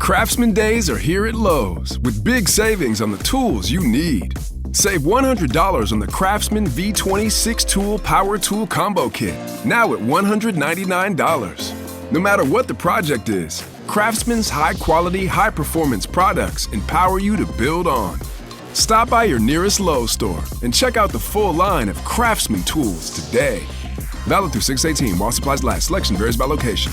Craftsman Days are here at Lowe's with big savings on the tools you need. Save $100 on the Craftsman V20 6-Tool Power Tool Combo Kit, now at $199. No matter what the project is, Craftsman's high-quality, high-performance products empower you to build on. Stop by your nearest Lowe's store and check out the full line of Craftsman tools today. Valid through 6/18 while supplies last. Selection varies by location.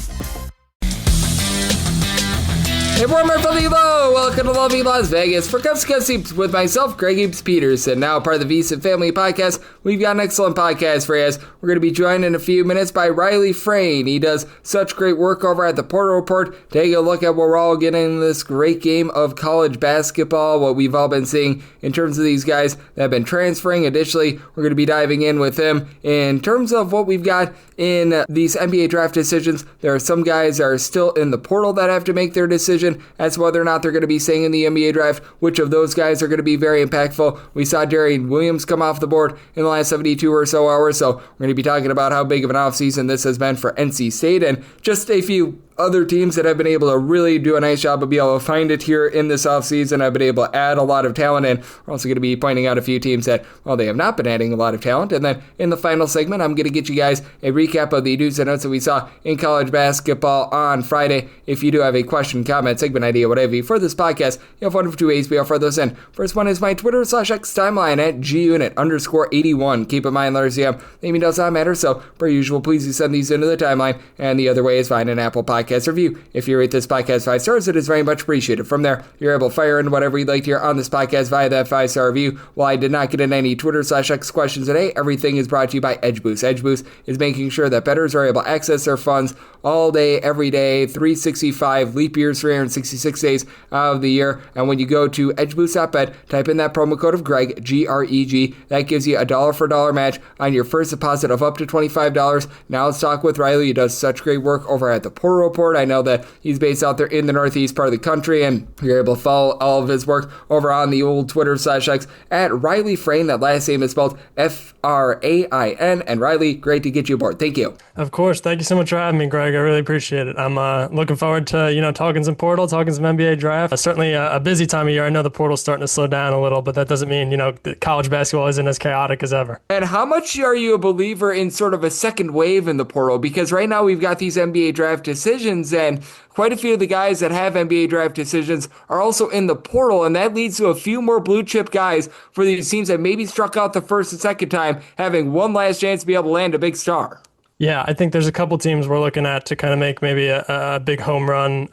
Hey, warmer from the Low! Welcome to lovely Las Vegas for Cups Seeps with myself, Greg Eaps Peterson. Now part of the VSiP Family Podcast. We've got an excellent podcast for you. We're going to be joined in a few minutes by Riley Frain. He does such great work over at the Portal Report. Take a look at what we're all getting in this great game of college basketball, what we've all been seeing in terms of these guys that have been transferring. Additionally, we're going to be diving in with him in terms of what we've got in these NBA draft decisions. There are some guys that are still in the portal that have to make their decision as to whether or not they're going to be staying in the NBA draft, which of those guys are going to be very impactful. We saw Darian Williams come off the board in the last 72 or so hours, so we're going to be talking about how big of an offseason this has been for NC State and just a few other teams that have been able to really do a nice job of being able to find it here in this offseason. I've been able to add a lot of talent, and we're also going to be pointing out a few teams that, well, they have not been adding a lot of talent. And then in the final segment, I'm going to get you guys a recap of the news and notes that we saw in college basketball on Friday. If you do have a question, comment, segment idea, whatever for this podcast, you have one of two ways we offer those in. First one is my Twitter/X timeline at gunit_81. Keep in mind, letters the name does not matter, so per usual, please do send these into the timeline. And the other way is find an Apple Podcast review. If you rate this podcast 5 stars, it is very much appreciated. From there, you're able to fire in whatever you'd like to hear on this podcast via that 5-star review. While I did not get in any Twitter/X questions today, everything is brought to you by EdgeBoost. EdgeBoost is making sure that bettors are able to access their funds all day, every day, 365 leap years, 366 days of the year. And when you go to edgeboost.bet, type in that promo code of Greg, G-R-E-G. That gives you a dollar for dollar match on your first deposit of up to $25. Now let's talk with Riley. He does such great work over at the Portal Report. I know that he's based out there in the northeast part of the country, and you're able to follow all of his work over on the old Twitter/X at Riley Frain. That last name is spelled F-R-A-I-N. And Riley, great to get you aboard. Thank you. Of course. Thank you so much for having me, Greg. I really appreciate it. I'm looking forward to, talking some portal, talking some NBA draft. Certainly a busy time of year. I know the portal's starting to slow down a little, but that doesn't mean, college basketball isn't as chaotic as ever. And how much are you a believer in sort of a second wave in the portal? Because right now we've got these NBA draft decisions, and quite a few of the guys that have NBA draft decisions are also in the portal, and that leads to a few more blue chip guys for these teams that maybe struck out the first and second time, having one last chance to be able to land a big star. Yeah, I think there's a couple teams we're looking at to kind of make maybe a big home run,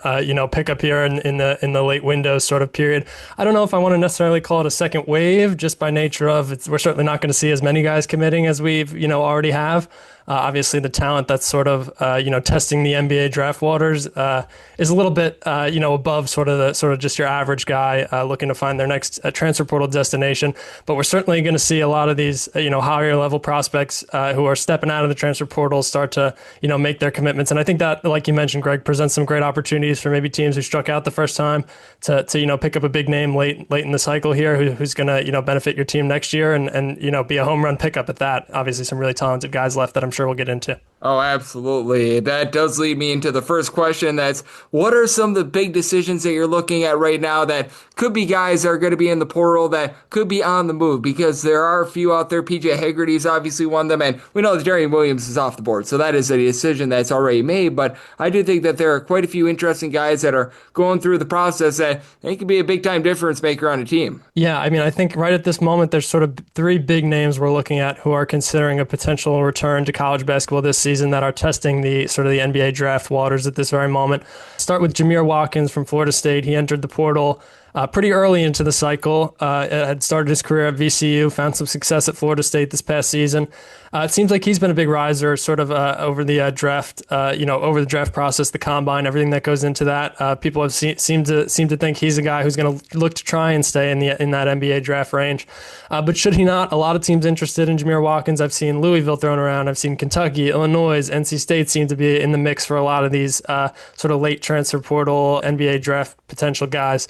pick up here in the late window sort of period. I don't know if I want to necessarily call it a second wave, just by nature of we're certainly not going to see as many guys committing as we've already have. Obviously, the talent that's sort of testing the NBA draft waters is a little bit above sort of just your average guy looking to find their next transfer portal destination. But we're certainly going to see a lot of these higher level prospects who are stepping out of the transfer portal start to make their commitments. And I think that, like you mentioned, Greg, presents some great opportunities for maybe teams who struck out the first time to pick up a big name late in the cycle here who's going to benefit your team next year and be a home run pickup at that. Obviously, some really talented guys left that I'm sure we'll get into. Oh, absolutely. That does lead me into the first question. That's, what are some of the big decisions that you're looking at right now that could be guys that are going to be in the portal that could be on the move? Because there are a few out there. PJ Haggerty's obviously one of them, and we know that Darian Williams is off the board, so that is a decision that's already made. But I do think that there are quite a few interesting guys that are going through the process that they could be a big-time difference maker on a team. Yeah, I mean, I think right at this moment, there's sort of 3 big names we're looking at who are considering a potential return to college basketball this season that are testing the sort of the NBA draft waters at this very moment. Start with Jameer Watkins from Florida State. He entered the portal pretty early into the cycle, had started his career at VCU, found some success at Florida State this past season. It seems like he's been a big riser sort of over the draft, over the draft process, the combine, everything that goes into that. People have seem to think he's a guy who's going to look to try and stay in that NBA draft range. But should he not, a lot of teams interested in Jameer Watkins. I've seen Louisville thrown around. I've seen Kentucky, Illinois, NC State seem to be in the mix for a lot of these sort of late transfer portal NBA draft potential guys.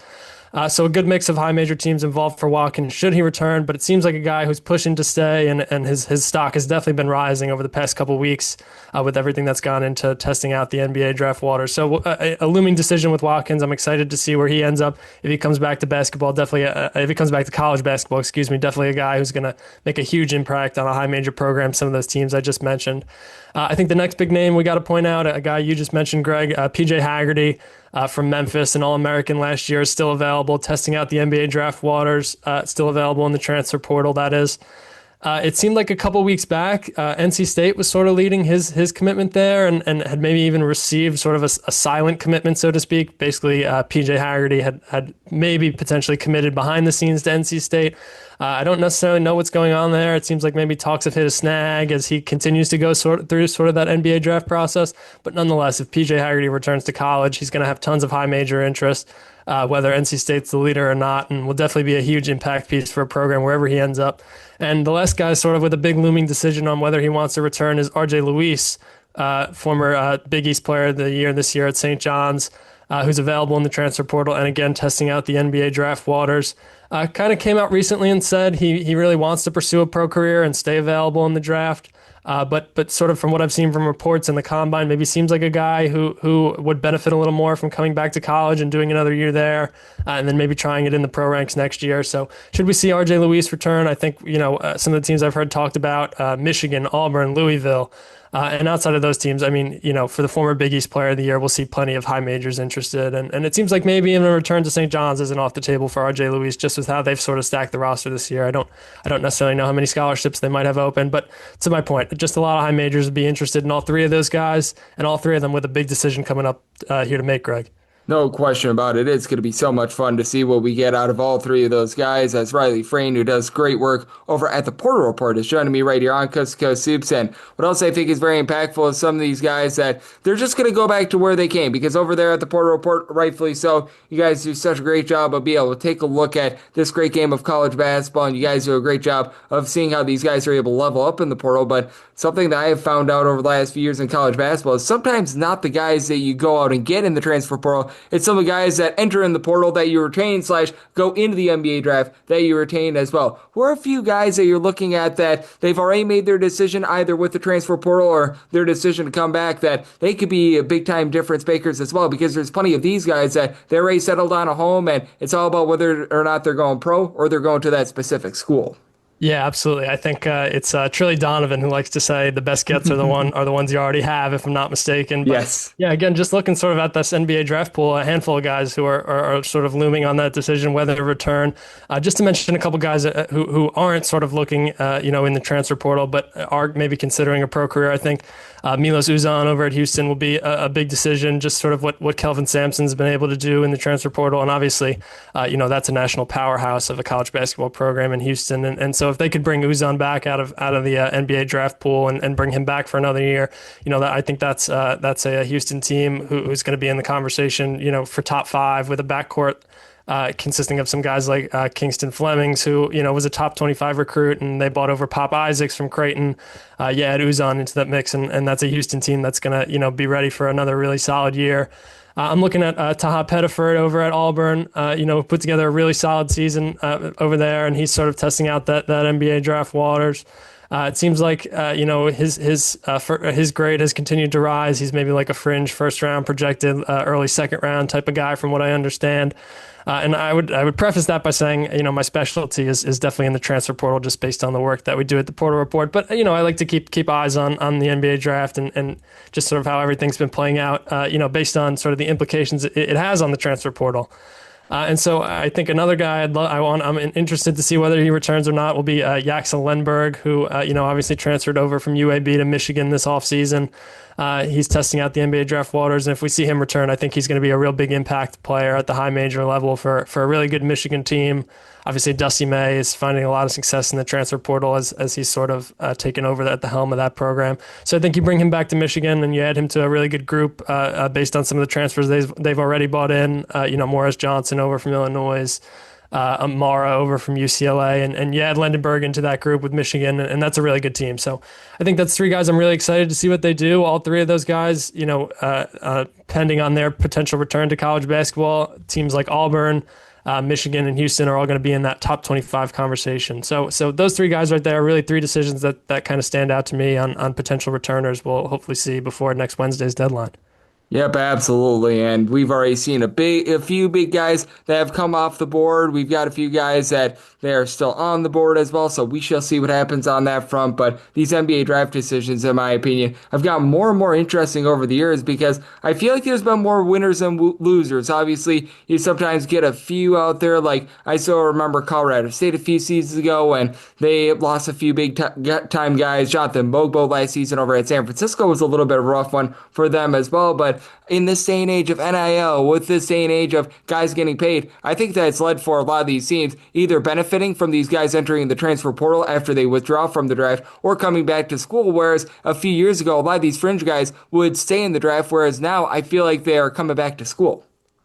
So a good mix of high major teams involved for Watkins should he return, but it seems like a guy who's pushing to stay, and his stock has definitely been rising over the past couple weeks with everything that's gone into testing out the NBA draft waters. So a looming decision with Watkins. I'm excited to see where he ends up if he comes back to basketball. Definitely, if he comes back to college basketball, definitely a guy who's going to make a huge impact on a high major program, some of those teams I just mentioned. I think the next big name we got to point out, a guy you just mentioned, Greg, PJ Haggerty from Memphis, an All-American last year, is still available, testing out the NBA draft waters, still available in the transfer portal, that is. It seemed like a couple weeks back, NC State was sort of leading his commitment there and had maybe even received sort of a silent commitment, so to speak. Basically, PJ Haggerty had maybe potentially committed behind the scenes to NC State. I don't necessarily know what's going on there. It seems like maybe talks have hit a snag as he continues to go through that NBA draft process. But nonetheless, if PJ Haggerty returns to college, he's going to have tons of high major interest, whether NC State's the leader or not, and will definitely be a huge impact piece for a program wherever he ends up. And the last guy sort of with a big looming decision on whether he wants to return is RJ Luis, former Big East Player of the Year this year at St. John's, who's available in the transfer portal and again testing out the NBA draft waters. Kind of came out recently and said he really wants to pursue a pro career and stay available in the draft. But sort of from what I've seen from reports in the combine, maybe seems like a guy who would benefit a little more from coming back to college and doing another year there, and then maybe trying it in the pro ranks next year. So should we see RJ Luis return? I think, some of the teams I've heard talked about, Michigan, Auburn, Louisville, and outside of those teams, I mean, for the former Big East Player of the Year, we'll see plenty of high majors interested. And it seems like maybe even a return to St. John's isn't off the table for RJ Luis, just with how they've sort of stacked the roster this year. I don't necessarily know how many scholarships they might have open, but to my point, just a lot of high majors would be interested in all three of those guys, and all three of them with a big decision coming up here to make, Greg. No question about it. It's going to be so much fun to see what we get out of all three of those guys, as Riley Frain, who does great work over at the Portal Report, is joining me right here on Coast to Coast Soups. And what else I think is very impactful is some of these guys that they're just going to go back to where they came, because over there at the Portal Report, rightfully so, you guys do such a great job of being able to take a look at this great game of college basketball, and you guys do a great job of seeing how these guys are able to level up in the portal. But something that I have found out over the last few years in college basketball is sometimes not the guys that you go out and get in the transfer portal, it's some of the guys that enter in the portal that you retain / go into the NBA draft that you retain as well. Who are a few guys that you're looking at that they've already made their decision either with the transfer portal or their decision to come back, that they could be big time difference makers as well, because there's plenty of these guys that they're already settled on a home and it's all about whether or not they're going pro or they're going to that specific school. Yeah, absolutely. I think it's Trilly Donovan who likes to say the best gets are the ones you already have, if I'm not mistaken. But yes. Yeah, again, just looking sort of at this NBA draft pool, a handful of guys who are sort of looming on that decision whether to return. Just to mention a couple guys who aren't sort of looking, in the transfer portal, but are maybe considering a pro career. I think Milos Uzan over at Houston will be a big decision. Just sort of what Kelvin Sampson's been able to do in the transfer portal, and obviously, that's a national powerhouse of a college basketball program in Houston, and so if they could bring Uzan back out of the NBA draft pool and bring him back for another year, I think that's a Houston team who's going to be in the conversation, for top 5 with a backcourt consisting of some guys like Kingston Flemings, who was a top 25 recruit, and they bought over Pop Isaacs from Creighton. Add Uzan into that mix, and that's a Houston team that's going to be ready for another really solid year. I'm looking at Taha Pettiford over at Auburn, put together a really solid season over there, and he's sort of testing out that NBA draft waters. It seems like his grade has continued to rise. He's maybe like a fringe first round projected, early second round type of guy, from what I understand. And I would preface that by saying, my specialty is definitely in the transfer portal, just based on the work that we do at the Portal Report. But I like to keep eyes on the NBA draft and just sort of how everything's been playing out, based on sort of the implications it has on the transfer portal. And so I think another guy I'm interested to see whether he returns or not will be Yaxel Lenberg, who obviously transferred over from UAB to Michigan this offseason. He's testing out the NBA draft waters, and if we see him return, I think he's going to be a real big impact player at the high major level for a really good Michigan team. Obviously, Dusty May is finding a lot of success in the transfer portal as he's sort of taken over at the helm of that program. So I think you bring him back to Michigan and you add him to a really good group based on some of the transfers they've already bought in. Morris Johnson over from Illinois, Amara over from UCLA, and you add Lendenberg into that group with Michigan, and that's a really good team. So I think that's 3 guys I'm really excited to see what they do. All 3 of those guys, pending on their potential return to college basketball, teams like Auburn, Michigan and Houston are all going to be in that top 25 conversation. So those three guys right there are really three decisions that kind of stand out to me on potential returners. We'll hopefully see before next Wednesday's deadline. Yep, absolutely. And we've already seen a few big guys that have come off the board. We've got a few guys that they are still on the board as well. So we shall see what happens on that front. But these NBA draft decisions, in my opinion, have gotten more and more interesting over the years because I feel like there's been more winners than losers. Obviously, you sometimes get a few out there. Like I still remember Colorado State a few seasons ago when they lost a few big time guys. Jonathan Mogbo last season over at San Francisco was a little bit of a rough one for them as well. But in this day and age of NIL, with this day and age of guys getting paid, I think that's led for a lot of these teams either benefiting from these guys entering the transfer portal after they withdraw from the draft or coming back to school, whereas a few years ago, a lot of these fringe guys would stay in the draft, whereas now I feel like they are coming back to school.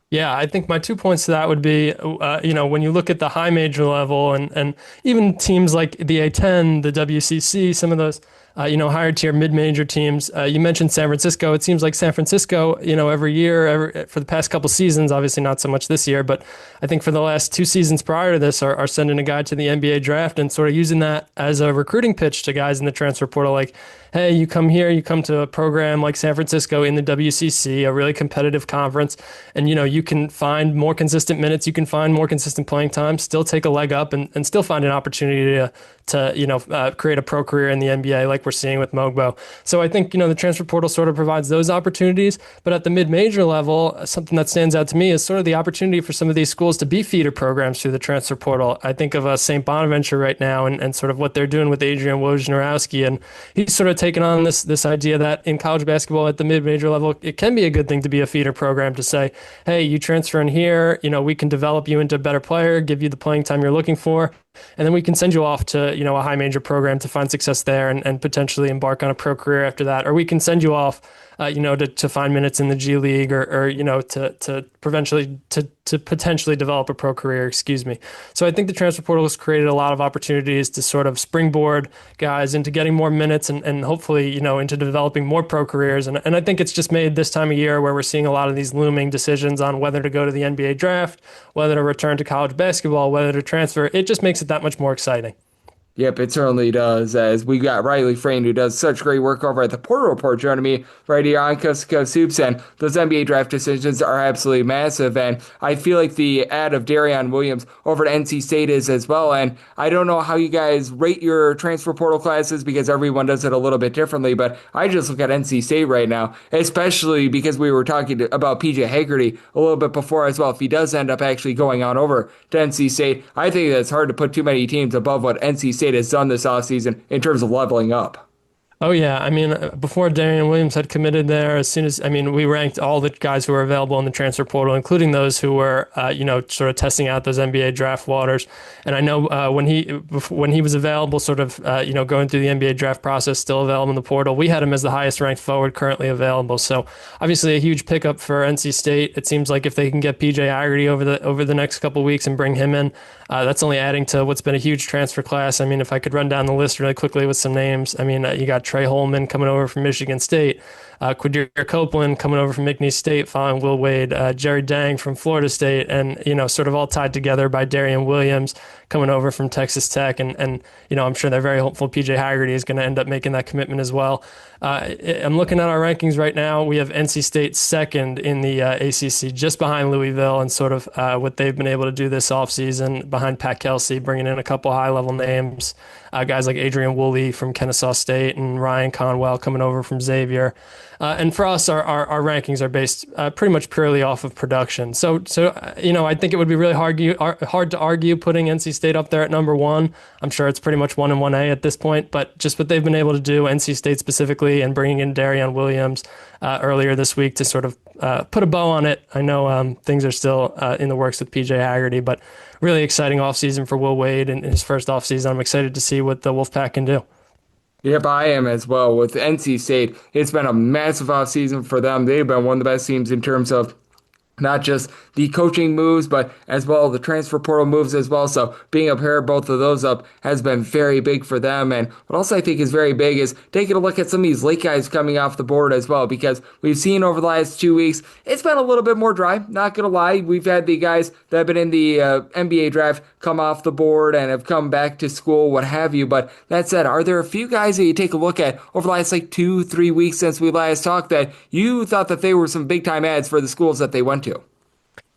Yeah, I think my 2 points to that would be, when you look at the high major level and even teams like the A10, the WCC, some of those, higher tier mid-major teams. You mentioned San Francisco. It seems like San Francisco, every year, for the past couple seasons, obviously not so much this year, but I think for the last 2 seasons prior to this are sending a guy to the NBA draft and sort of using that as a recruiting pitch to guys in the transfer portal. Like, hey, you come here, you come to a program like San Francisco in the WCC, a really competitive conference, and, you can find more consistent minutes, you can find more consistent playing time, still take a leg up and still find an opportunity to create a pro career in the NBA like we're seeing with Mogbo. So I think, the transfer portal sort of provides those opportunities, but at the mid-major level, something that stands out to me is sort of the opportunity for some of these schools to be feeder programs through the transfer portal. I think of St. Bonaventure right now and sort of what they're doing with Adrian Wojnarowski, and he's sort of taken on this idea that in college basketball at the mid-major level, it can be a good thing to be a feeder program to say, hey, you transfer in here, we can develop you into a better player, give you the playing time you're looking for, and then we can send you off to, a high major program to find success there and potentially embark on a pro career after that. Or we can send you off, to find minutes in the G League or to potentially develop a pro career, excuse me. So I think the transfer portal has created a lot of opportunities to sort of springboard guys into getting more minutes and hopefully, into developing more pro careers. And I think it's just made this time of year where we're seeing a lot of these looming decisions on whether to go to the NBA draft, whether to return to college basketball, whether to transfer. It just makes it that much more exciting. Yep, it certainly does, as we got Riley Frain, who does such great work over at the Portal Report, joining me right here on Coast to Coast Hoops, and those NBA draft decisions are absolutely massive, and I feel like the ad of Darion Williams over at NC State is as well, and I don't know how you guys rate your transfer portal classes because everyone does it a little bit differently, but I just look at NC State right now, especially because we were talking about PJ Haggerty a little bit before as well. If he does end up actually going on over to NC State, I think that's hard to put too many teams above what NC State has done this offseason in terms of leveling up. Oh, yeah. I mean, before Darion Williams had committed there, we ranked all the guys who were available in the transfer portal, including those who were, sort of testing out those NBA draft waters. And I know when he was available, sort of, going through the NBA draft process, still available in the portal, we had him as the highest ranked forward currently available. So obviously a huge pickup for NC State. It seems like if they can get PJ Haggerty over the next couple of weeks and bring him in, that's only adding to what's been a huge transfer class. I mean, if I could run down the list really quickly with some names, I mean, you got Trey Holman coming over from Michigan State, Quadir Copeland coming over from McNeese State following Will Wade, Jerry Dang from Florida State, and, sort of all tied together by Darion Williams coming over from Texas Tech. And I'm sure they're very hopeful PJ Haggerty is going to end up making that commitment as well. I'm looking at our rankings right now. We have NC State second in the ACC, just behind Louisville and sort of what they've been able to do this offseason, behind Pat Kelsey, bringing in a couple high-level names, guys like Adrian Woolley from Kennesaw State and Ryan Conwell coming over from Xavier. And for us, our rankings are based pretty much purely off of production. So I think it would be really hard to argue putting NC State up there at number one. I'm sure it's pretty much 1 and 1A at this point, but just what they've been able to do, NC State specifically, and bringing in Darion Williams earlier this week to sort of put a bow on it. I know things are still in the works with PJ Haggerty, but really exciting offseason for Will Wade in his first offseason. I'm excited to see what the Wolfpack can do. Yep, I am as well. With NC State, it's been a massive offseason for them. They've been one of the best teams in terms of not just the coaching moves, but as well the transfer portal moves as well. So being able to pair both of those up has been very big for them. And what also I think is very big is taking a look at some of these late guys coming off the board as well, because we've seen over the last 2 weeks, it's been a little bit more dry. Not going to lie. We've had the guys that have been in the NBA draft come off the board and have come back to school, what have you. But that said, are there a few guys that you take a look at over the last 2-3 weeks since we last talked that you thought that they were some big time ads for the schools that they went to?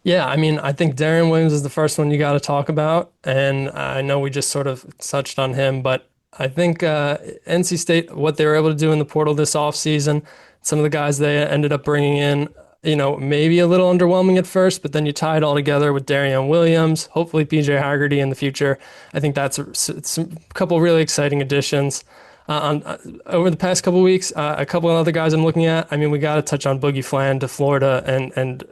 Yeah, I mean, I think Darian Williams is the first one you got to talk about, and I know we just sort of touched on him, but I think NC State, what they were able to do in the portal this offseason, some of the guys they ended up bringing in, maybe a little underwhelming at first, but then you tie it all together with Darian Williams, hopefully PJ Haggerty in the future. I think that's a couple really exciting additions. Over the past couple of weeks, a couple of other guys I'm looking at. I mean, we got to touch on Boogie Flan to Florida and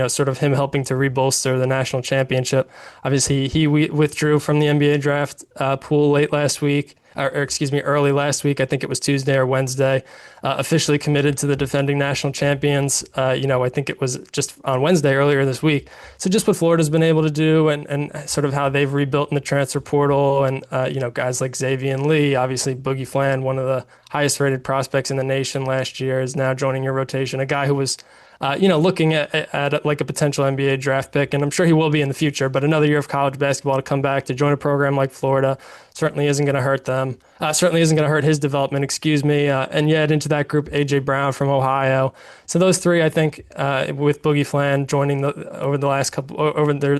sort of him helping to rebolster the national championship. Obviously, he withdrew from the NBA draft pool late last week. Early last week. I think it was Tuesday or Wednesday, officially committed to the defending national champions. I think it was just on Wednesday earlier this week. So just what Florida's been able to do and sort of how they've rebuilt in the transfer portal and, guys like Xavier Lee, obviously Boogie Flan, one of the highest rated prospects in the nation last year, is now joining your rotation. A guy who was looking at like a potential NBA draft pick, and I'm sure he will be in the future, but another year of college basketball to come back to join a program like Florida certainly isn't going to hurt them. Certainly isn't going to hurt his development, and yet into that group, A.J. Brown from Ohio. So those three, I think, with Boogie Flan joining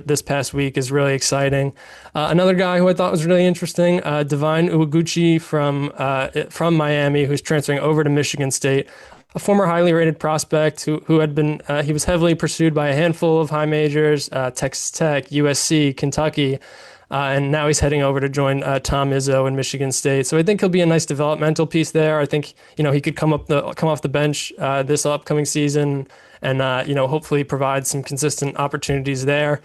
this past week is really exciting. Another guy who I thought was really interesting, Divine Uwaguchi from Miami, who's transferring over to Michigan State. A former highly rated prospect who had been, he was heavily pursued by a handful of high majors, Texas Tech, USC, Kentucky, and now he's heading over to join Tom Izzo in Michigan State. So I think he'll be a nice developmental piece there. I think, he could come off the bench this upcoming season and, hopefully provide some consistent opportunities there.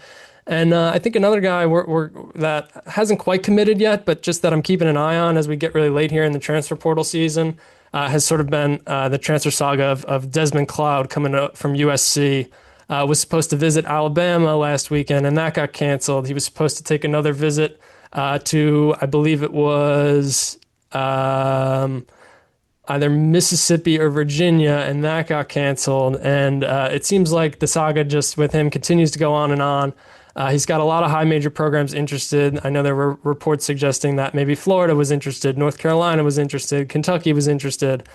And I think another guy that hasn't quite committed yet, but just that I'm keeping an eye on as we get really late here in the transfer portal season, has sort of been the transfer saga of Desmond Cloud coming up from USC. Was supposed to visit Alabama last weekend, and that got canceled. He was supposed to take another visit to, I believe it was either Mississippi or Virginia, and that got canceled. And it seems like the saga just with him continues to go on and on. He's got a lot of high major programs interested. I know there were reports suggesting that maybe Florida was interested, North Carolina was interested, Kentucky was interested.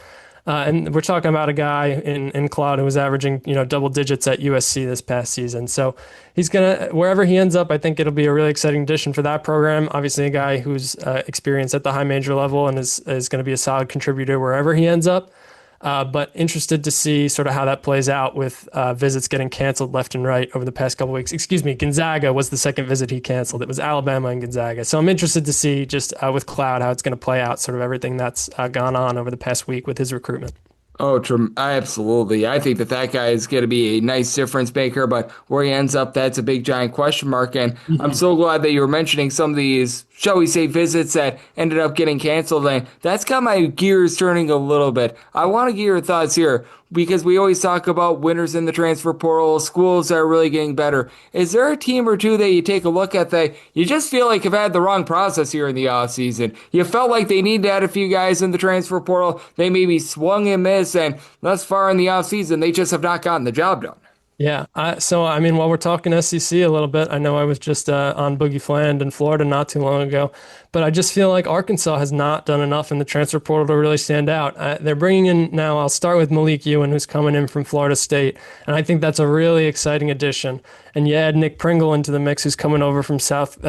And we're talking about a guy in Cloud who was averaging, double digits at USC this past season. So he's wherever he ends up, I think it'll be a really exciting addition for that program. Obviously a guy who's experienced at the high major level and is going to be a solid contributor wherever he ends up. But interested to see sort of how that plays out with visits getting canceled left and right over the past couple of weeks. Gonzaga was the second visit he canceled. It was Alabama and Gonzaga. So I'm interested to see just with Cloud how it's going to play out, sort of everything that's gone on over the past week with his recruitment. Oh, absolutely. I think that guy is going to be a nice difference maker, but where he ends up, that's a big, giant question mark. And I'm so glad that you were mentioning some of these, shall we say, visits that ended up getting canceled. And that's got my gears turning a little bit. I want to get your thoughts here, because we always talk about winners in the transfer portal, schools that are really getting better. Is there a team or two that you take a look at that you just feel like have had the wrong process here in the offseason? You felt like they needed to add a few guys in the transfer portal. They maybe swung and missed, and thus far in the offseason, they just have not gotten the job done. Yeah. While we're talking SEC a little bit, I know I was just on Boogie Flan in Florida not too long ago, but I just feel like Arkansas has not done enough in the transfer portal to really stand out. They're bringing in now, I'll start with Malik Ewan, who's coming in from Florida State, and I think that's a really exciting addition. And you add Nick Pringle into the mix, who's coming over from South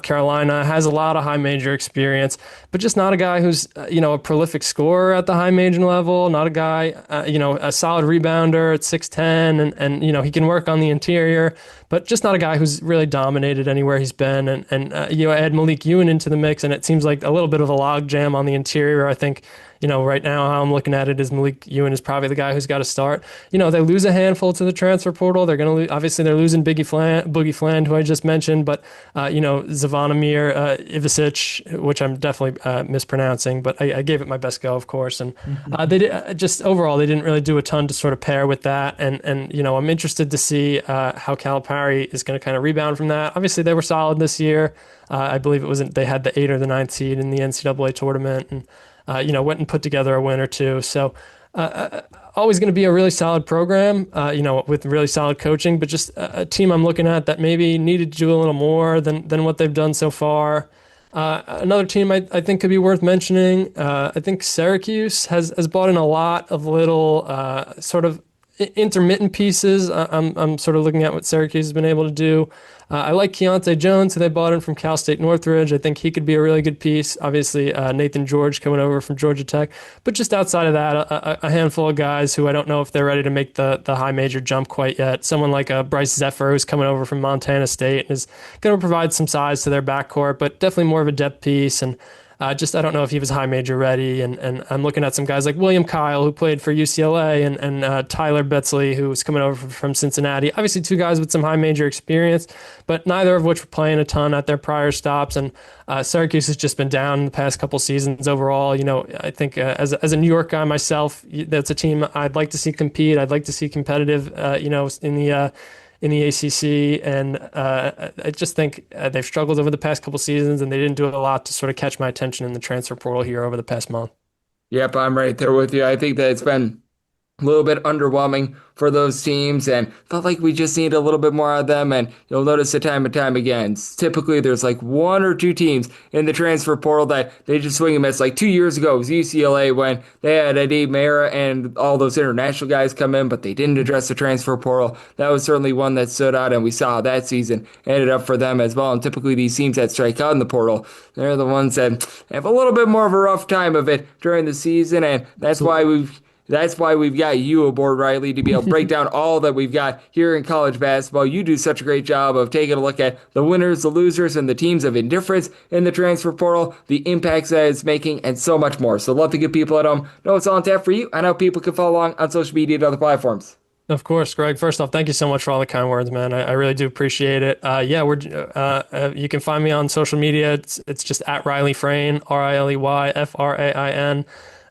Carolina, has a lot of high major experience, but just not a guy who's a prolific scorer at the high major level, not a guy a solid rebounder at 6'10", and he can work on the interior, but just not a guy who's really dominated anywhere he's been. And add Malik Ewan into the mix, and it seems like a little bit of a logjam on the interior. I think right now how I'm looking at it is Malik Ewan is probably the guy who's got to start. They lose a handful to the transfer portal. They're going to obviously they're losing Boogie Fland, who I just mentioned, but Zavonimir Ivicic, which I'm definitely mispronouncing, but I gave it my best go, of course. And they just overall they didn't really do a ton to sort of pair with that. And I'm interested to see how Calipari is going to kind of rebound from that. Obviously, they were solid this year. I believe they had the 8th or the 9th seed in the NCAA tournament, and went and put together a win or two. So always going to be a really solid program, with really solid coaching, but just a team I'm looking at that maybe needed to do a little more than what they've done so far. Another team I think could be worth mentioning. I think Syracuse has brought in a lot of little sort of intermittent pieces. I'm sort of looking at what Syracuse has been able to do. I like Keontae Jones, who they bought in from Cal State Northridge. I think he could be a really good piece. Obviously, Nathan George coming over from Georgia Tech. But just outside of that, a handful of guys who I don't know if they're ready to make the high major jump quite yet. Someone like Bryce Zephyr, who's coming over from Montana State, and is going to provide some size to their backcourt, but definitely more of a depth piece. And I don't know if he was high major ready, and I'm looking at some guys like William Kyle, who played for UCLA, and Tyler Betzley, who was coming over from Cincinnati. Obviously, two guys with some high major experience, but neither of which were playing a ton at their prior stops. And Syracuse has just been down the past couple seasons overall. I think as a New York guy myself, that's a team I'd like to see compete. I'd like to see competitive, in the ACC, and I just think they've struggled over the past couple seasons, and they didn't do a lot to sort of catch my attention in the transfer portal here over the past month. Yep, I'm right there with you. I think that it's been a little bit underwhelming for those teams, and felt like we just need a little bit more out of them. And you'll notice it time and time again. Typically, there's like one or two teams in the transfer portal that they just swing and miss. Like 2 years ago, it was UCLA when they had Eddie Mara and all those international guys come in, but they didn't address the transfer portal. That was certainly one that stood out, and we saw how that season ended up for them as well. And typically, these teams that strike out in the portal, they're the ones that have a little bit more of a rough time of it during the season, and that's why we've got you aboard, Riley, to be able to break down all that we've got here in college basketball. You do such a great job of taking a look at the winners, the losers, and the teams of indifference in the transfer portal, the impacts that it's making, and so much more. So love to get people at home know what's on tap for you and how people can follow along on social media and other platforms. Of course, Greg. First off, thank you so much for all the kind words, man. I really do appreciate it. You can find me on social media. It's just at Riley Frain, RILEYFRAIN.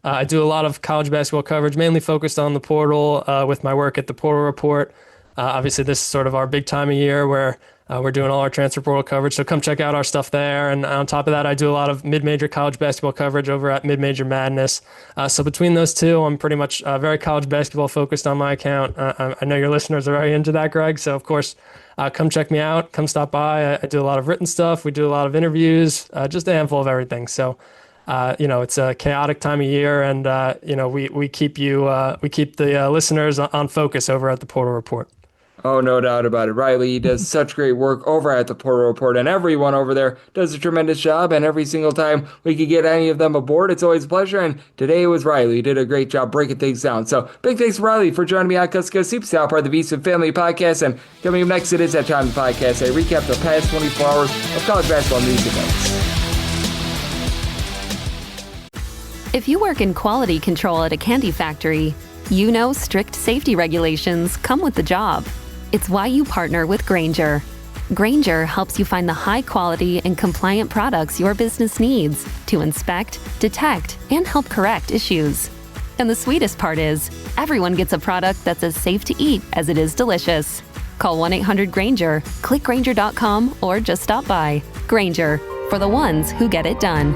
I do a lot of college basketball coverage, mainly focused on the portal with my work at the Portal Report. Obviously, this is sort of our big time of year where we're doing all our transfer portal coverage, so come check out our stuff there. And on top of that, I do a lot of mid-major college basketball coverage over at Mid-Major Madness. So between those two, I'm pretty much very college basketball focused on my account. I know your listeners are very into that, Greg, so of course, come check me out. Come stop by. I do a lot of written stuff. We do a lot of interviews, just a handful of everything. So it's a chaotic time of year, and we keep the listeners on focus over at the Portal Report. Oh, no doubt about it. Riley does such great work over at the Portal Report, and everyone over there does a tremendous job. And every single time we could get any of them aboard, it's always a pleasure. And today it was Riley who did a great job breaking things down. So big thanks to Riley for joining me on Coast to Coast Hoops, now part of the VSiN Family Podcast. And coming up next, it is that time of the podcast. I recap the past 24 hours of college basketball news events. If you work in quality control at a candy factory, you know strict safety regulations come with the job. It's why you partner with Grainger. Grainger helps you find the high quality and compliant products your business needs to inspect, detect, and help correct issues. And the sweetest part is, everyone gets a product that's as safe to eat as it is delicious. Call 1-800-GRAINGER, click Grainger.com, or just stop by. Grainger, for the ones who get it done.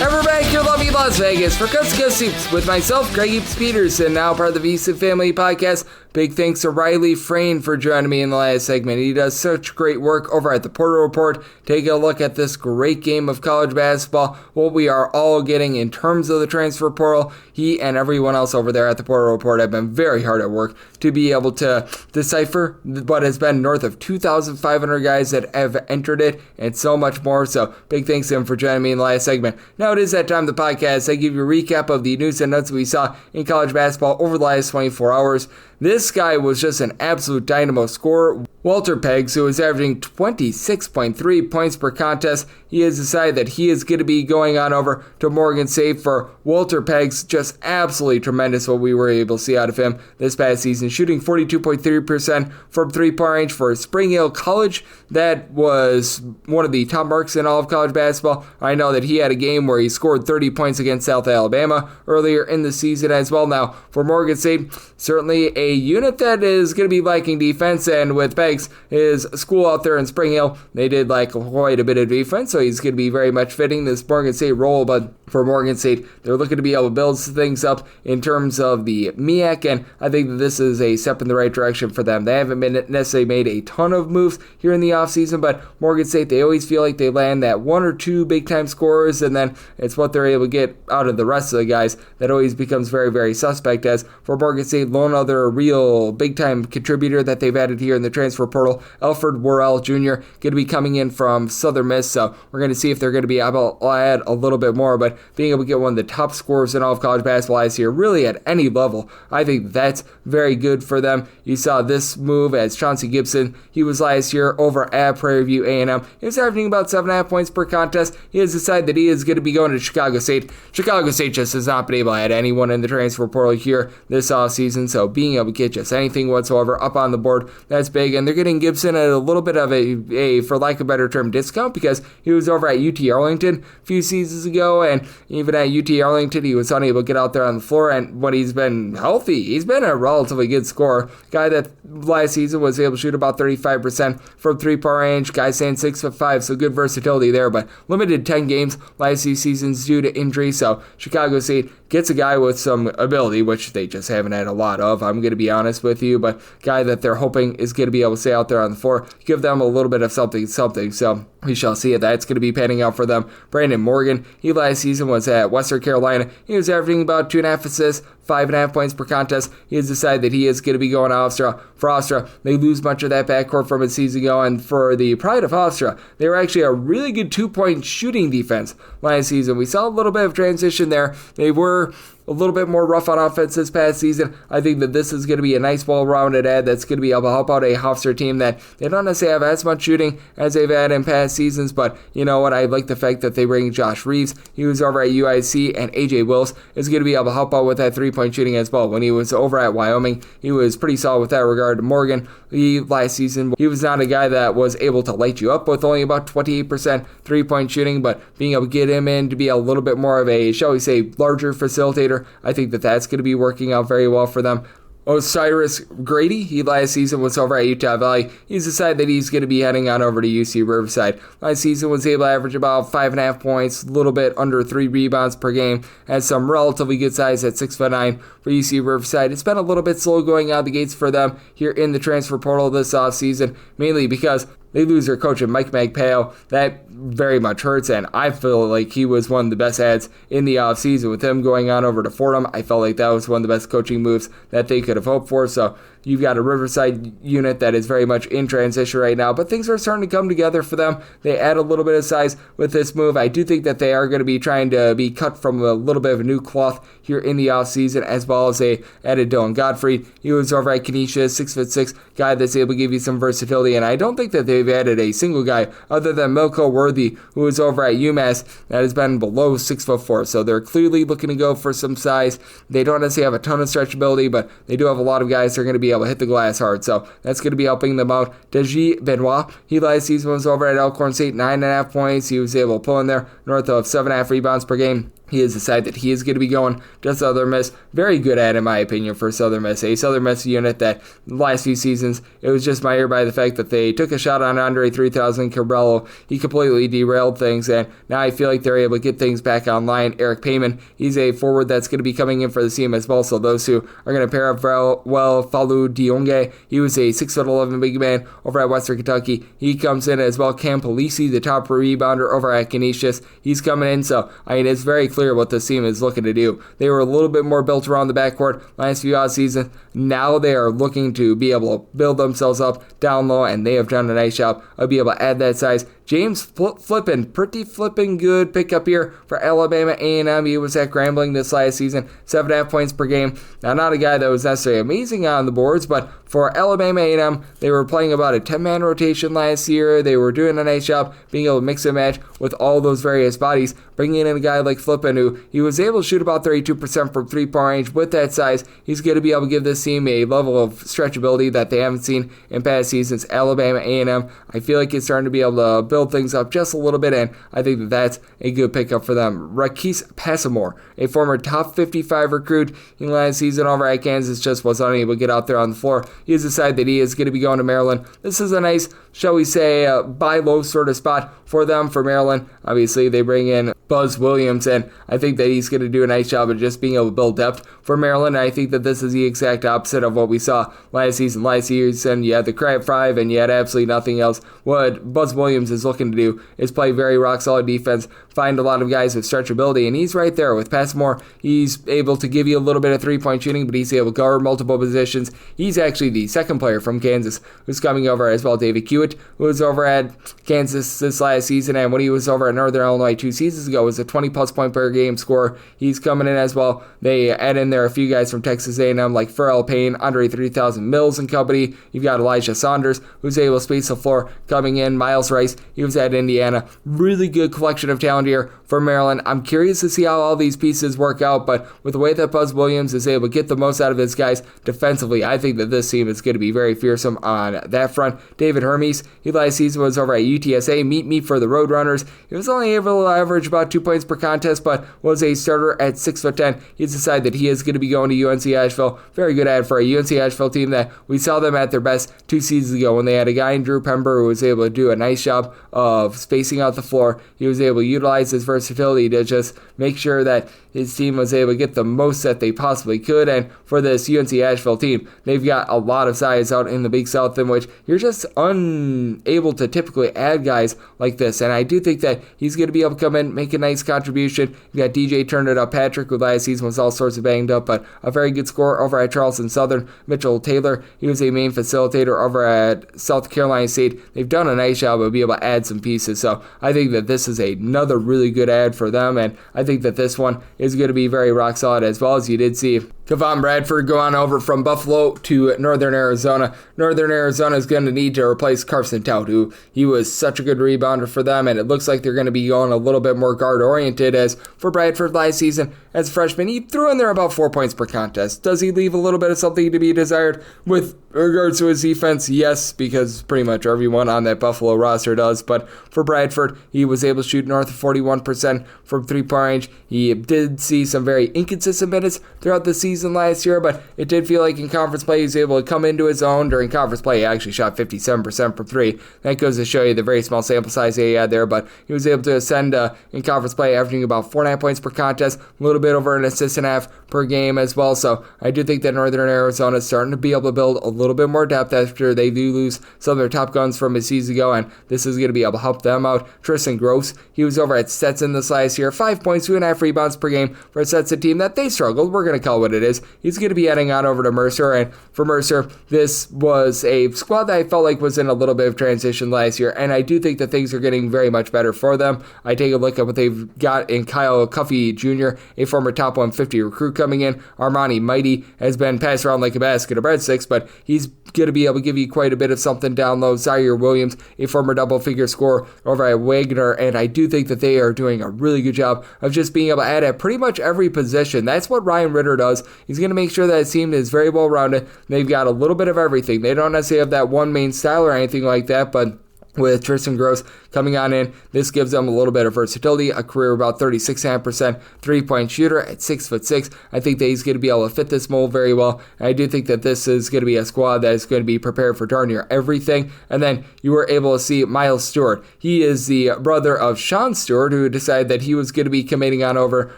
And we're back here in lovely Las Vegas for Coast to Coast Hoops with myself, Greg Peterson, now part of the VSiN Family Podcast. Big thanks to Riley Frain for joining me in the last segment. He does such great work over at the Portal Report, taking a look at this great game of college basketball, what we are all getting in terms of the transfer portal. He and everyone else over there at the Portal Report have been very hard at work to be able to decipher what has been north of 2,500 guys that have entered it and so much more. So big thanks to him for joining me in the last segment. Now it is that time of the podcast. I give you a recap of the news and notes we saw in college basketball over the last 24 hours. This guy was just an absolute dynamo scorer. Walter Peggs, who is averaging 26.3 points per contest, he has decided that he is going to be going on over to Morgan State. For Walter Peggs, just absolutely tremendous what we were able to see out of him this past season, shooting 42.3% from three-point range for Spring Hill College. That was one of the top marks in all of college basketball. I know that he had a game where he scored 30 points against South Alabama earlier in the season as well. Now, for Morgan State, certainly a unit that is going to be liking defense, and with Peggs, his school out there in Spring Hill, they did like quite a bit of defense, so he's going to be very much fitting this Morgan State role. But for Morgan State, they're looking to be able to build things up in terms of the MEAC, and I think that this is a step in the right direction for them. They haven't been necessarily made a ton of moves here in the offseason, but Morgan State, they always feel like they land that one or two big-time scorers, and then it's what they're able to get out of the rest of the guys that always becomes very, very suspect. As for Morgan State, lone other real big-time contributor that they've added here in the transfer portal, Alfred Worrell Jr., going to be coming in from Southern Miss, so we're going to see if they're going to be able to add a little bit more, but being able to get one of the top scorers in all of college basketball this year, really at any level, I think that's very good for them. You saw this move as Chauncey Gibson, he was last year over at Prairie View A&M. He was averaging about 7.5 points per contest. He has decided that he is going to be going to Chicago State. Chicago State just has not been able to add anyone in the transfer portal here this offseason, so being able to get just anything whatsoever up on the board, that's big, and they're getting Gibson at a little bit of a for lack of a better term, discount, because he was over at UT Arlington a few seasons ago, and even at UT Arlington, he was unable to get out there on the floor, and when he's been healthy, he's been a relatively good scorer. Guy that last season was able to shoot about 35% from three-point range, guy saying 6'5", so good versatility there, but limited 10 games last few seasons due to injury, so Chicago State gets a guy with some ability, which they just haven't had a lot of, I'm going to be honest with you, but guy that they're hoping is going to be able to stay out there on the floor, give them a little bit of something, so we shall see if that's going to be panning out for them. Brandon Morgan, he last season was at Western Carolina. He was averaging about 2.5 assists, 5.5 points per contest. He has decided that he is going to be going to Hofstra. For Hofstra, they lose much of that backcourt from a season ago, and for the pride of Hofstra, they were actually a really good two-point shooting defense last season. We saw a little bit of transition there. They were a little bit more rough on offense this past season. I think that this is going to be a nice well-rounded ad that's going to be able to help out a Hofstra team that they don't necessarily have as much shooting as they've had in past seasons, but you know what? I like the fact that they bring Josh Reeves. He was over at UIC, and AJ Wills is going to be able to help out with that three-point shooting as well. When he was over at Wyoming, he was pretty solid with that regard. Morgan, last season, he was not a guy that was able to light you up with only about 28% three-point shooting, but being able to get him in to be a little bit more of a, shall we say, larger facilitator, I think that that's going to be working out very well for them. Osiris Grady, he last season was over at Utah Valley. He's decided that he's going to be heading on over to UC Riverside. Last season was able to average about 5.5 points, a little bit under 3 rebounds per game. Has some relatively good size at 6'9" for UC Riverside. It's been a little bit slow going out the gates for them here in the transfer portal this offseason, mainly because they lose their coach, Mike Magpeo. That very much hurts, and I feel like he was one of the best ads in the offseason. With him going on over to Fordham, I felt like that was one of the best coaching moves that they could have hoped for. So you've got a Riverside unit that is very much in transition right now, but things are starting to come together for them. They add a little bit of size with this move. I do think that they are going to be trying to be cut from a little bit of a new cloth here in the offseason, as well as they added Dylan Godfrey. He was over at Canisius, 6'6", guy that's able to give you some versatility, and I don't think that they've added a single guy other than Milko Worthy, who is over at UMass, that has been below 6'4", so they're clearly looking to go for some size. They don't necessarily have a ton of stretchability, but they do have a lot of guys that are going to be able to hit the glass hard, so that's going to be helping them out. Deji Benoit, he last season was over at Elkhorn State, 9.5 points. He was able to pull in there north of 7.5 rebounds per game. He has decided that he is going to be going to Southern Miss. Very good ad, in my opinion, for Southern Miss. A Southern Miss unit that the last few seasons, it was just mired by the fact that they took a shot on Andre 3000 Cabrillo. He completely derailed things, and now I feel like they're able to get things back online. Eric Payman, he's a forward that's going to be coming in for the team as well, so those two are going to pair up well. Falou Diongue, he was a 6'11" big man over at Western Kentucky. He comes in as well. Cam Polisi, the top rebounder over at Canisius, he's coming in, so I mean, it's very clear clear what this team is looking to do. They were a little bit more built around the backcourt last few offseasons. Now they are looking to be able to build themselves up down low, and they have done a nice job of being able to add that size. James pretty flipping good pickup here for Alabama A&M. He was at Grambling this last season, 7.5 points per game. Now, not a guy that was necessarily amazing on the boards, but for Alabama A&M, they were playing about a 10-man rotation last year. They were doing a nice job being able to mix and match with all those various bodies, bringing in a guy like Flippin, who he was able to shoot about 32% from three-point range. With that size, he's going to be able to give this team a level of stretchability that they haven't seen in past seasons. Alabama A&M, I feel like it's starting to be able to build things up just a little bit, and I think that that's a good pickup for them. Rakis Passamore, a former top 55 recruit in last season over at Kansas, just was unable to get out there on the floor. He has decided that he is going to be going to Maryland. This is a nice, shall we say, buy low sort of spot for them, for Maryland. Obviously, they bring in Buzz Williams, and I think that he's going to do a nice job of just being able to build depth for Maryland. I think that this is the exact opposite of what we saw last season. Last season, you had the crab five, and you had absolutely nothing else. What Buzz Williams is looking to do is play very rock-solid defense, find a lot of guys with stretchability, and he's right there with Passmore. He's able to give you a little bit of three-point shooting, but he's able to guard multiple positions. He's actually the second player from Kansas who's coming over as well. David Hewitt, who was over at Kansas this last season, and when he was over at Northern Illinois 2 seasons ago, was a 20-plus point per game scorer. He's coming in as well. They add in there a few guys from Texas A&M like Pharrell Payne, Andre 3000 Mills and company. You've got Elijah Saunders, who's able to space the floor, coming in. Miles Rice, he was at Indiana. Really good collection of talent here for Maryland. I'm curious to see how all these pieces work out, but with the way that Buzz Williams is able to get the most out of his guys defensively, I think that this team is going to be very fearsome on that front. David Hermes, he last season was over at UTSA. Meet me for the Roadrunners. He was only able to average about 2 points per contest, but was a starter at 6'10". He's decided that he is going to be going to UNC Asheville. Very good ad for a UNC Asheville team that we saw them at their best 2 seasons ago when they had a guy in Drew Pember who was able to do a nice job of spacing out the floor. He was able to utilize his versatility to just make sure that his team was able to get the most that they possibly could. And for this UNC Asheville team, they've got a lot of size out in the Big South in which you're just unable to typically add guys like this. And I do think that he's going to be able to come in, make a nice contribution. You got DJ Turn It Up Patrick, who last season was all sorts of banged up, but a very good scorer over at Charleston Southern. Mitchell Taylor, he was a main facilitator over at South Carolina State. They've done a nice job of being able to add some pieces. So I think that this is another really good ad for them, and I think that this one is going to be very rock solid, as well as you did see Kevon Bradford go on over from Buffalo to Northern Arizona. Northern Arizona is going to need to replace Carson Tout, who he was such a good rebounder for them, and it looks like they're going to be going a little bit more guard-oriented, as for Bradford last season, as a freshman, he threw in there about 4 points per contest. Does he leave a little bit of something to be desired with regards to his defense? Yes, because pretty much everyone on that Buffalo roster does, but for Bradford, he was able to shoot north of 41% from three-point range. He did see some very inconsistent minutes throughout the season last year, but it did feel like in conference play he was able to come into his own. During conference play, he actually shot 57% from three. That goes to show you the very small sample size he had there, but he was able to ascend in conference play, averaging about 4.5 points per contest, a little bit over an assist and a half per game as well. So I do think that Northern Arizona is starting to be able to build a little bit more depth after they do lose some of their top guns from a season ago, and this is going to be able to help them out. Tristan Gross, he was over at Stetson this last year, 5 points, 2.5 rebounds per game for a Stetson team that they struggled. We're going to call it what it is. He's going to be heading on over to Mercer, and for Mercer, this was a squad that I felt like was in a little bit of transition last year, and I do think that things are getting very much better for them. I take a look at what they've got in Kyle Cuffey Jr., a former top 150 recruit coming in. Armani Mighty has been passed around like a basket of breadsticks, but he's going to be able to give you quite a bit of something down low. Zaire Williams, a former double-figure scorer over at Wagner, and I do think that they are doing a really good job of just being able to add at pretty much every position. That's what Ryan Ritter does. He's going to make sure that his team is very well-rounded. They've got a little bit of everything. They don't necessarily have that one main style or anything like that, but with Tristan Gross coming on in, this gives them a little bit of versatility, a career about 36.5% three-point shooter at 6'6". I think that he's going to be able to fit this mold very well, and I do think that this is going to be a squad that is going to be prepared for darn near everything. And then you were able to see Miles Stewart. He is the brother of Sean Stewart, who decided that he was going to be committing on over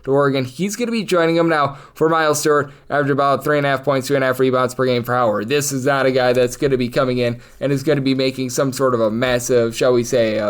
to Oregon. He's going to be joining them now for Miles Stewart after about 3.5 points, 2.5 rebounds per game for Howard. This is not a guy that's going to be coming in and is going to be making some sort of a massive, shall we say,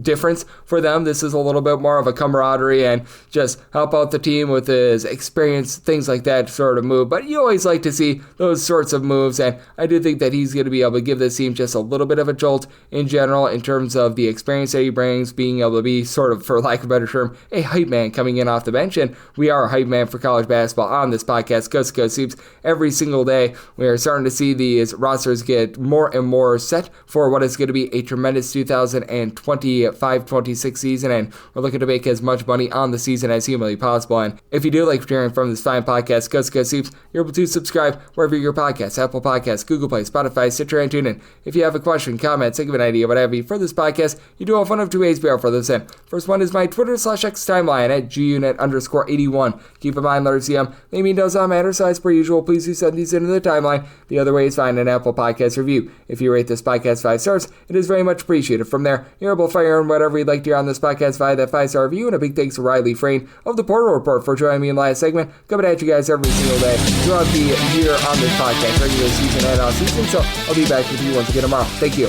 difference for them. This is a little bit more of a camaraderie and just help out the team with his experience, things like that sort of move. But you always like to see those sorts of moves, and I do think that he's going to be able to give this team just a little bit of a jolt in general in terms of the experience that he brings, being able to be sort of, for lack of a better term, a hype man coming in off the bench. And we are a hype man for college basketball on this podcast, Coast to Coast Hoops. Every single day, we are starting to see these rosters get more and more set for what is going to be a tremendous 2025-26 season, and we're looking to make as much money on the season as humanly possible. And if you do like hearing from this fine podcast, Coast to Coast Hoops, you're able to subscribe wherever your podcasts, Apple Podcasts, Google Play, Spotify, Stitcher, and TuneIn. If you have a question, comment, think of an idea, whatever you for this podcast, you do have one of two ways we are for this in. First one is my Twitter/X timeline at gunit_81. Keep in mind, letters CM, they mean does not matter, so as per usual, please do send these into the timeline. The other way is find an Apple Podcast review. If you rate this podcast 5 stars, it is very much appreciated. From there, you're able to fire in whatever you'd like to hear on this podcast via that 5-star review, and a big thanks to Riley Frain of the Portal Report for joining me in the last segment, coming at you guys every single day throughout the year on this podcast, regular season and off season. So I'll be back with you once again tomorrow. Thank you.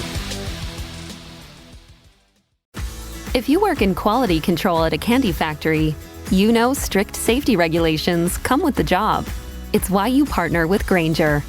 If you work in quality control at a candy factory, you know strict safety regulations come with the job. It's why you partner with Grainger.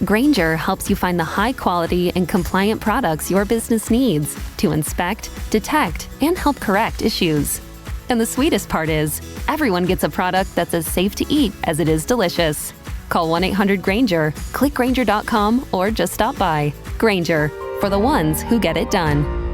Grainger helps you find the high-quality and compliant products your business needs to inspect, detect, and help correct issues. And the sweetest part is, everyone gets a product that's as safe to eat as it is delicious. Call 1-800-GRAINGER, click Grainger.com, or just stop by. Grainger, for the ones who get it done.